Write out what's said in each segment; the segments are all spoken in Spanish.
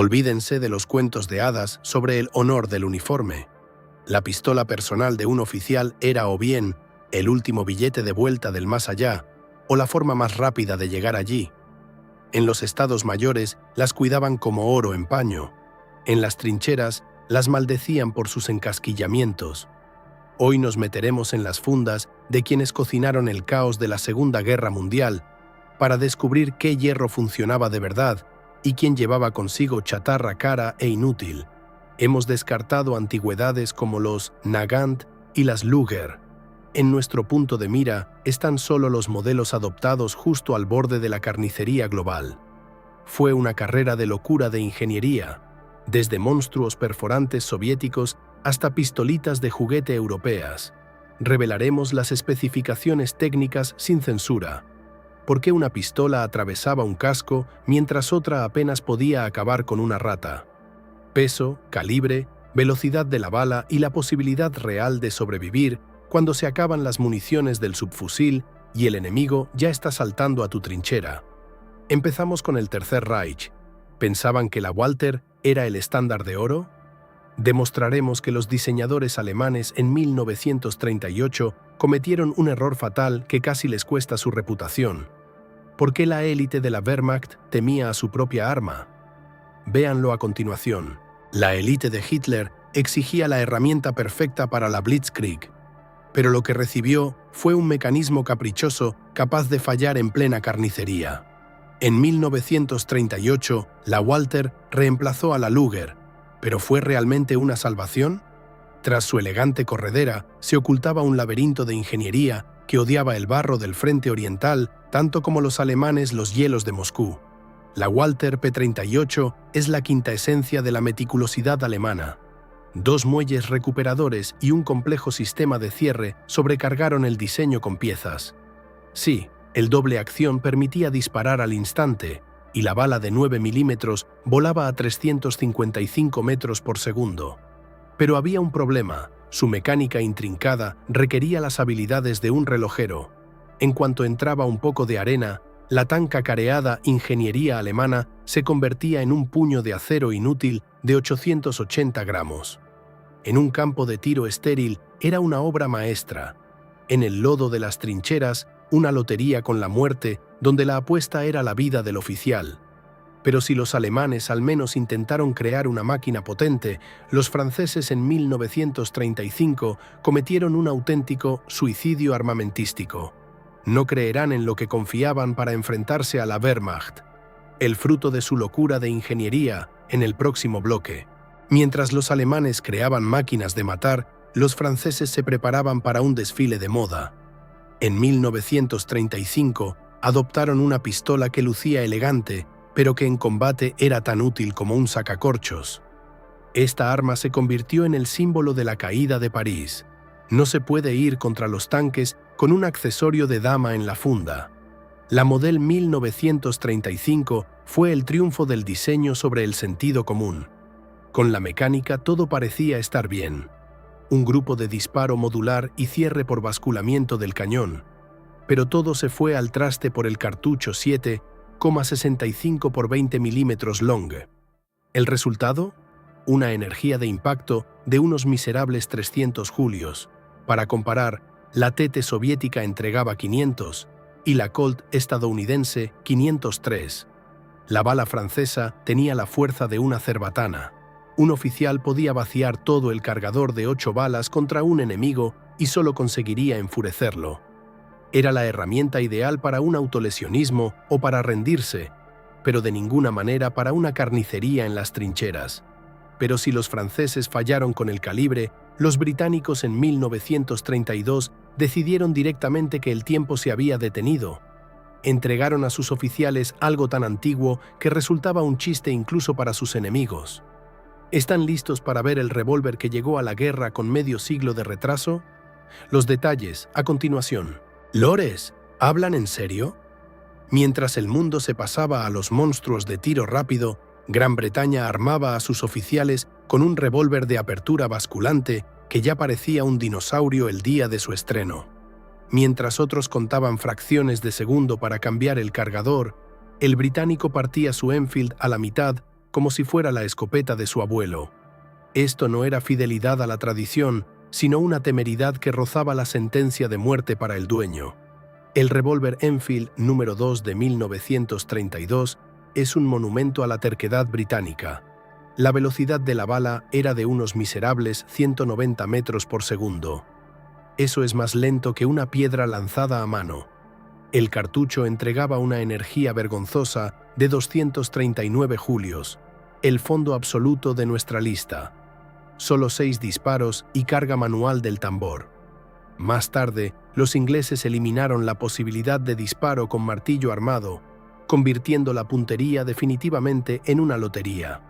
Olvídense de los cuentos de hadas sobre el honor del uniforme. La pistola personal de un oficial era o bien el último billete de vuelta del más allá, o la forma más rápida de llegar allí. En los estados mayores las cuidaban como oro en paño. En las trincheras las maldecían por sus encasquillamientos. Hoy nos meteremos en las fundas de quienes cocinaron el caos de la Segunda Guerra Mundial para descubrir qué hierro funcionaba de verdad y quién llevaba consigo chatarra cara e inútil. Hemos descartado antigüedades como los Nagant y las Luger. En nuestro punto de mira están solo los modelos adoptados justo al borde de la carnicería global. Fue una carrera de locura de ingeniería, desde monstruos perforantes soviéticos hasta pistolitas de juguete europeas. Revelaremos las especificaciones técnicas sin censura. ¿Por qué una pistola atravesaba un casco mientras otra apenas podía acabar con una rata? Peso, calibre, velocidad de la bala y la posibilidad real de sobrevivir cuando se acaban las municiones del subfusil y el enemigo ya está saltando a tu trinchera. Empezamos con el Tercer Reich. ¿Pensaban que la Walther era el estándar de oro? Demostraremos que los diseñadores alemanes en 1938 cometieron un error fatal que casi les cuesta su reputación. ¿Por qué la élite de la Wehrmacht temía a su propia arma? Véanlo a continuación. La élite de Hitler exigía la herramienta perfecta para la Blitzkrieg, pero lo que recibió fue un mecanismo caprichoso capaz de fallar en plena carnicería. En 1938, la Walther reemplazó a la Luger, ¿pero fue realmente una salvación? Tras su elegante corredera se ocultaba un laberinto de ingeniería que odiaba el barro del frente oriental tanto como los alemanes los hielos de Moscú. La Walther P-38 es la quinta esencia de la meticulosidad alemana. 2 muelles recuperadores y un complejo sistema de cierre sobrecargaron el diseño con piezas. Sí, el doble acción permitía disparar al instante, y la bala de 9 milímetros volaba a 355 metros por segundo. Pero había un problema: su mecánica intrincada requería las habilidades de un relojero. En cuanto entraba un poco de arena, la tan cacareada ingeniería alemana se convertía en un puño de acero inútil de 880 gramos. En un campo de tiro estéril era una obra maestra. En el lodo de las trincheras, una lotería con la muerte, donde la apuesta era la vida del oficial. Pero si los alemanes al menos intentaron crear una máquina potente, los franceses en 1935 cometieron un auténtico suicidio armamentístico. No creerán en lo que confiaban para enfrentarse a la Wehrmacht, el fruto de su locura de ingeniería, en el próximo bloque. Mientras los alemanes creaban máquinas de matar, los franceses se preparaban para un desfile de moda. En 1935 adoptaron una pistola que lucía elegante, pero que en combate era tan útil como un sacacorchos. Esta arma se convirtió en el símbolo de la caída de París. No se puede ir contra los tanques con un accesorio de dama en la funda. La Model 1935 fue el triunfo del diseño sobre el sentido común. Con la mecánica todo parecía estar bien. Un grupo de disparo modular y cierre por basculamiento del cañón. Pero todo se fue al traste por el cartucho 7,65 por 20 milímetros long. ¿El resultado? Una energía de impacto de unos miserables 300 julios. Para comparar, la TT soviética entregaba 500 y la Colt estadounidense 503. La bala francesa tenía la fuerza de una cerbatana. Un oficial podía vaciar todo el cargador de 8 balas contra un enemigo y solo conseguiría enfurecerlo. Era la herramienta ideal para un autolesionismo o para rendirse, pero de ninguna manera para una carnicería en las trincheras. Pero si los franceses fallaron con el calibre, los británicos en 1932 decidieron directamente que el tiempo se había detenido. Entregaron a sus oficiales algo tan antiguo que resultaba un chiste incluso para sus enemigos. ¿Están listos para ver el revólver que llegó a la guerra con medio siglo de retraso? Los detalles, a continuación. ¿Lores? ¿Hablan en serio? Mientras el mundo se pasaba a los monstruos de tiro rápido, Gran Bretaña armaba a sus oficiales con un revólver de apertura basculante que ya parecía un dinosaurio el día de su estreno. Mientras otros contaban fracciones de segundo para cambiar el cargador, el británico partía su Enfield a la mitad como si fuera la escopeta de su abuelo. Esto no era fidelidad a la tradición, sino una temeridad que rozaba la sentencia de muerte para el dueño. El revólver Enfield número 2 de 1932 es un monumento a la terquedad británica. La velocidad de la bala era de unos miserables 190 metros por segundo. Eso es más lento que una piedra lanzada a mano. El cartucho entregaba una energía vergonzosa de 239 julios, el fondo absoluto de nuestra lista. Solo 6 disparos y carga manual del tambor. Más tarde, los ingleses eliminaron la posibilidad de disparo con martillo armado, convirtiendo la puntería definitivamente en una lotería.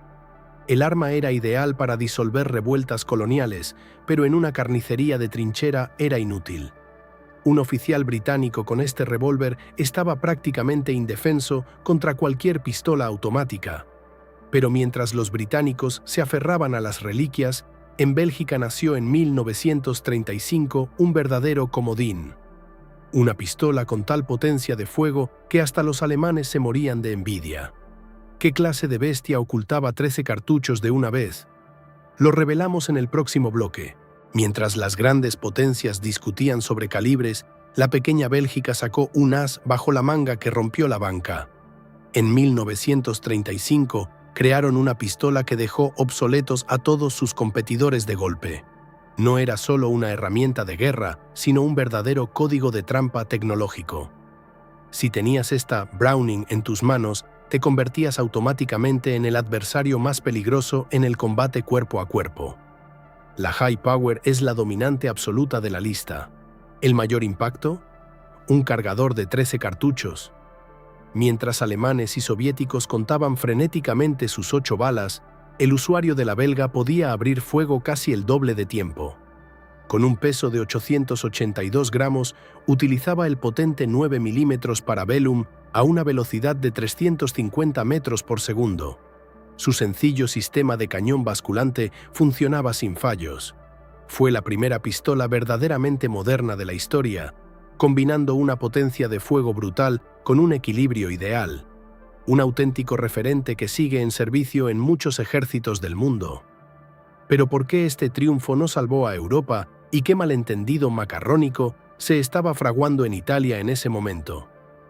El arma era ideal para disolver revueltas coloniales, pero en una carnicería de trinchera era inútil. Un oficial británico con este revólver estaba prácticamente indefenso contra cualquier pistola automática. Pero mientras los británicos se aferraban a las reliquias, en Bélgica nació en 1935 un verdadero comodín. Una pistola con tal potencia de fuego que hasta los alemanes se morían de envidia. ¿Qué clase de bestia ocultaba 13 cartuchos de una vez? Lo revelamos en el próximo bloque. Mientras las grandes potencias discutían sobre calibres, la pequeña Bélgica sacó un as bajo la manga que rompió la banca. En 1935 crearon una pistola que dejó obsoletos a todos sus competidores de golpe. No era solo una herramienta de guerra, sino un verdadero código de trampa tecnológico. Si tenías esta Browning en tus manos, te convertías automáticamente en el adversario más peligroso en el combate cuerpo a cuerpo. La High Power es la dominante absoluta de la lista. ¿El mayor impacto? Un cargador de 13 cartuchos. Mientras alemanes y soviéticos contaban frenéticamente sus 8 balas, el usuario de la belga podía abrir fuego casi el doble de tiempo. Con un peso de 882 gramos, utilizaba el potente 9 mm Parabellum a una velocidad de 350 metros por segundo. Su sencillo sistema de cañón basculante funcionaba sin fallos. Fue la primera pistola verdaderamente moderna de la historia, combinando una potencia de fuego brutal con un equilibrio ideal. Un auténtico referente que sigue en servicio en muchos ejércitos del mundo. Pero ¿por qué este triunfo no salvó a Europa y qué malentendido macarrónico se estaba fraguando en Italia en ese momento?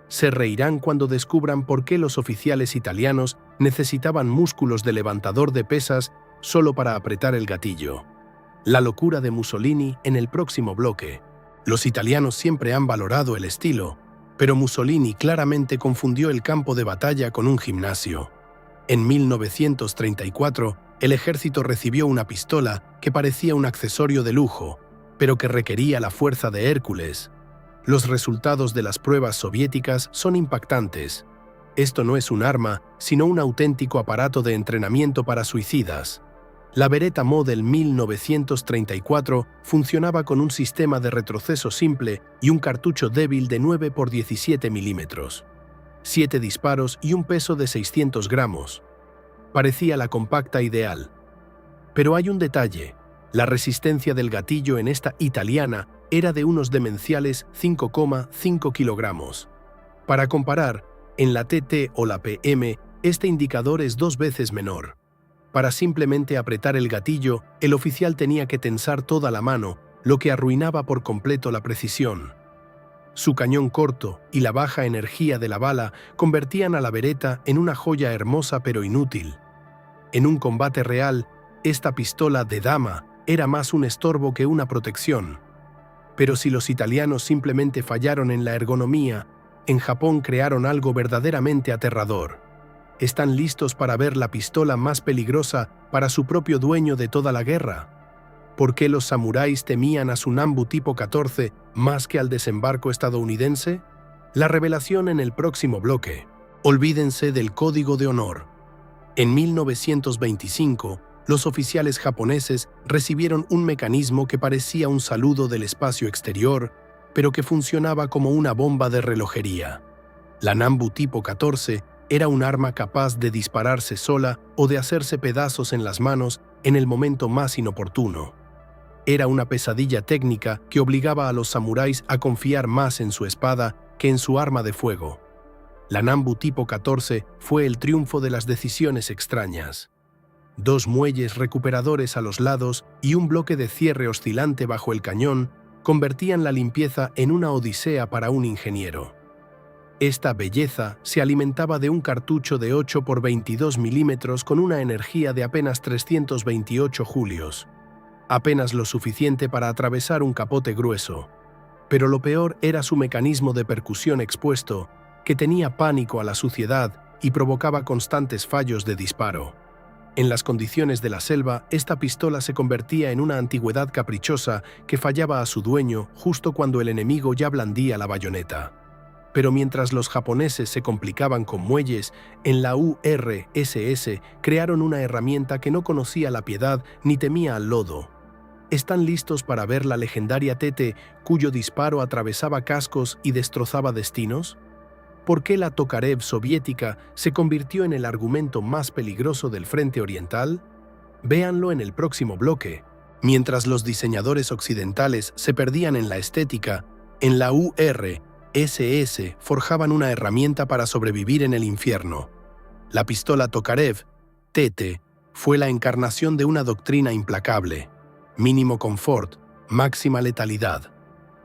Se reirán cuando descubran por qué los oficiales italianos necesitaban músculos de levantador de pesas solo para apretar el gatillo. La locura de Mussolini en el próximo bloque. Los italianos siempre han valorado el estilo, pero Mussolini claramente confundió el campo de batalla con un gimnasio. En 1934, el ejército recibió una pistola que parecía un accesorio de lujo, pero que requería la fuerza de Hércules. Los resultados de las pruebas soviéticas son impactantes. Esto no es un arma, sino un auténtico aparato de entrenamiento para suicidas. La Beretta Model 1934 funcionaba con un sistema de retroceso simple y un cartucho débil de 9 x 17 milímetros. 7 disparos y un peso de 600 gramos. Parecía la compacta ideal. Pero hay un detalle. La resistencia del gatillo en esta italiana era de unos demenciales 5,5 kilogramos. Para comparar, en la TT o la PM, este indicador es 2 veces menor. Para simplemente apretar el gatillo, el oficial tenía que tensar toda la mano, lo que arruinaba por completo la precisión. Su cañón corto y la baja energía de la bala convertían a la Beretta en una joya hermosa pero inútil. En un combate real, esta pistola de dama era más un estorbo que una protección. Pero si los italianos simplemente fallaron en la ergonomía, en Japón crearon algo verdaderamente aterrador. ¿Están listos para ver la pistola más peligrosa para su propio dueño de toda la guerra? ¿Por qué los samuráis temían a su Nambu tipo 14 más que al desembarco estadounidense? La revelación en el próximo bloque. Olvídense del código de honor. En 1925, los oficiales japoneses recibieron un mecanismo que parecía un saludo del espacio exterior, pero que funcionaba como una bomba de relojería. La Nambu tipo 14 era un arma capaz de dispararse sola o de hacerse pedazos en las manos en el momento más inoportuno. Era una pesadilla técnica que obligaba a los samuráis a confiar más en su espada que en su arma de fuego. La Nambu tipo 14 fue el triunfo de las decisiones extrañas. 2 muelles recuperadores a los lados y un bloque de cierre oscilante bajo el cañón convertían la limpieza en una odisea para un ingeniero. Esta belleza se alimentaba de un cartucho de 8 por 22 milímetros con una energía de apenas 328 julios, apenas lo suficiente para atravesar un capote grueso. Pero lo peor era su mecanismo de percusión expuesto, que tenía pánico a la suciedad y provocaba constantes fallos de disparo. En las condiciones de la selva, esta pistola se convertía en una antigüedad caprichosa que fallaba a su dueño justo cuando el enemigo ya blandía la bayoneta. Pero mientras los japoneses se complicaban con muelles, en la URSS crearon una herramienta que no conocía la piedad ni temía al lodo. ¿Están listos para ver la legendaria TT cuyo disparo atravesaba cascos y destrozaba destinos? ¿Por qué la Tokarev soviética se convirtió en el argumento más peligroso del frente oriental? Véanlo en el próximo bloque. Mientras los diseñadores occidentales se perdían en la estética, en la URSS forjaban una herramienta para sobrevivir en el infierno. La pistola Tokarev, TT, fue la encarnación de una doctrina implacable. Mínimo confort, máxima letalidad.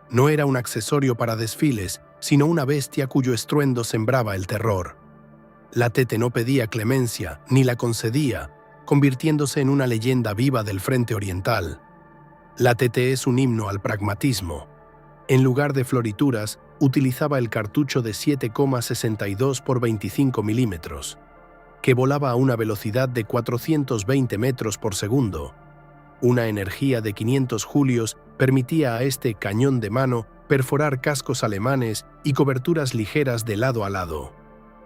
No era un accesorio para desfiles, sino una bestia cuyo estruendo sembraba el terror. La TT no pedía clemencia, ni la concedía, convirtiéndose en una leyenda viva del frente oriental. La TT es un himno al pragmatismo. En lugar de florituras, utilizaba el cartucho de 7,62 por 25 milímetros, que volaba a una velocidad de 420 metros por segundo. Una energía de 500 julios permitía a este cañón de mano perforar cascos alemanes y coberturas ligeras de lado a lado.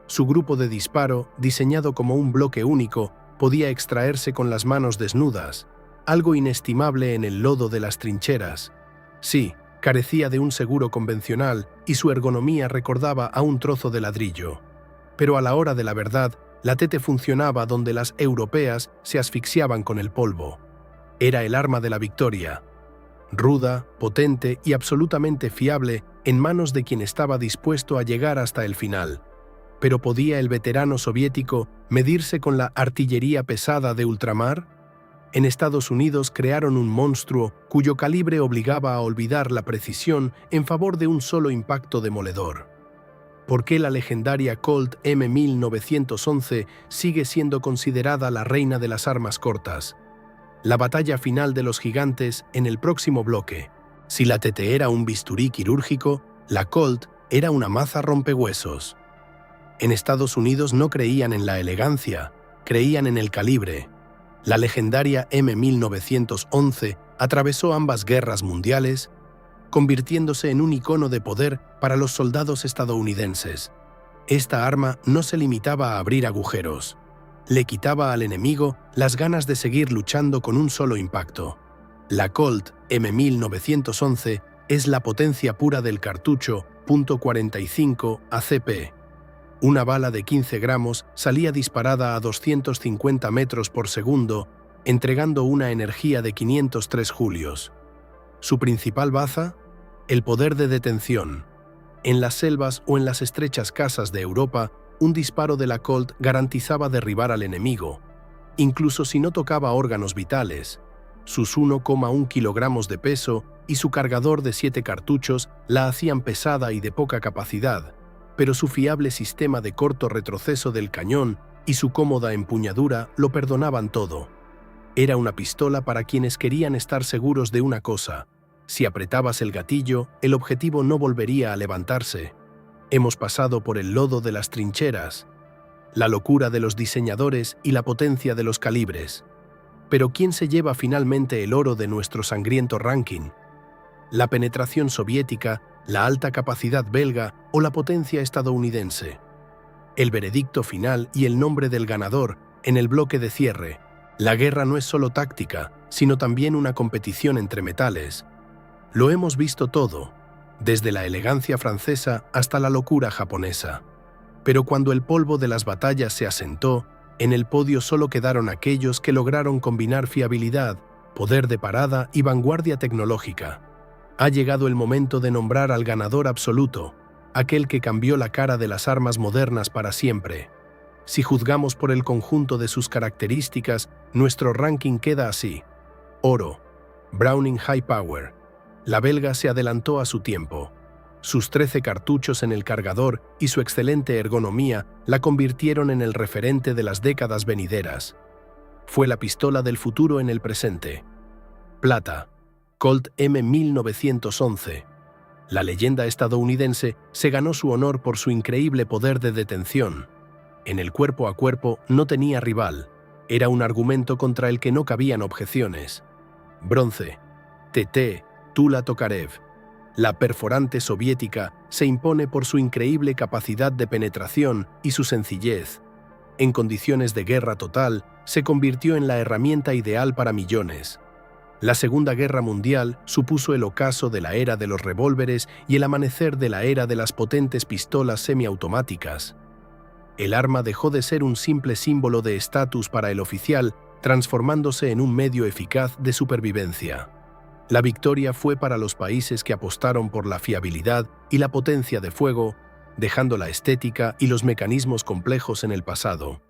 Su grupo de disparo, diseñado como un bloque único, podía extraerse con las manos desnudas, algo inestimable en el lodo de las trincheras. Sí, carecía de un seguro convencional y su ergonomía recordaba a un trozo de ladrillo. Pero a la hora de la verdad, la TT funcionaba donde las europeas se asfixiaban con el polvo. Era el arma de la victoria. Ruda, potente y absolutamente fiable en manos de quien estaba dispuesto a llegar hasta el final. ¿Pero podía el veterano soviético medirse con la artillería pesada de ultramar? En Estados Unidos crearon un monstruo cuyo calibre obligaba a olvidar la precisión en favor de un solo impacto demoledor. ¿Por qué la legendaria Colt M1911 sigue siendo considerada la reina de las armas cortas? La batalla final de los gigantes en el próximo bloque. Si la TT era un bisturí quirúrgico, la Colt era una maza rompehuesos. En Estados Unidos no creían en la elegancia, creían en el calibre. La legendaria M1911 atravesó ambas guerras mundiales, convirtiéndose en un icono de poder para los soldados estadounidenses. Esta arma no se limitaba a abrir agujeros. Le quitaba al enemigo las ganas de seguir luchando con un solo impacto. La Colt M1911 es la potencia pura del cartucho .45 ACP. Una bala de 15 gramos salía disparada a 250 metros por segundo, entregando una energía de 503 julios. Su principal baza, el poder de detención. En las selvas o en las estrechas casas de Europa, un disparo de la Colt garantizaba derribar al enemigo, incluso si no tocaba órganos vitales. Sus 1,1 kilogramos de peso y su cargador de 7 cartuchos la hacían pesada y de poca capacidad, pero su fiable sistema de corto retroceso del cañón y su cómoda empuñadura lo perdonaban todo. Era una pistola para quienes querían estar seguros de una cosa: si apretabas el gatillo, el objetivo no volvería a levantarse. Hemos pasado por el lodo de las trincheras, la locura de los diseñadores y la potencia de los calibres. Pero ¿quién se lleva finalmente el oro de nuestro sangriento ranking? ¿La penetración soviética, la alta capacidad belga o la potencia estadounidense? El veredicto final y el nombre del ganador en el bloque de cierre. La guerra no es solo táctica, sino también una competición entre metales. Lo hemos visto todo, desde la elegancia francesa hasta la locura japonesa. Pero cuando el polvo de las batallas se asentó, en el podio solo quedaron aquellos que lograron combinar fiabilidad, poder de parada y vanguardia tecnológica. Ha llegado el momento de nombrar al ganador absoluto. aquel que cambió la cara de las armas modernas para siempre. Si juzgamos por el conjunto de sus características, nuestro ranking queda así. Oro. Browning High Power. La belga se adelantó a su tiempo. Sus 13 cartuchos en el cargador y su excelente ergonomía la convirtieron en el referente de las décadas venideras. Fue la pistola del futuro en el presente. Plata. Colt M1911. La leyenda estadounidense se ganó su honor por su increíble poder de detención. En el cuerpo a cuerpo no tenía rival. Era un argumento contra el que no cabían objeciones. Bronce. TT Tula Tokarev. La perforante soviética se impone por su increíble capacidad de penetración y su sencillez. En condiciones de guerra total, se convirtió en la herramienta ideal para millones. La Segunda Guerra Mundial supuso el ocaso de la era de los revólveres y el amanecer de la era de las potentes pistolas semiautomáticas. El arma dejó de ser un simple símbolo de estatus para el oficial, transformándose en un medio eficaz de supervivencia. La victoria fue para los países que apostaron por la fiabilidad y la potencia de fuego, dejando la estética y los mecanismos complejos en el pasado.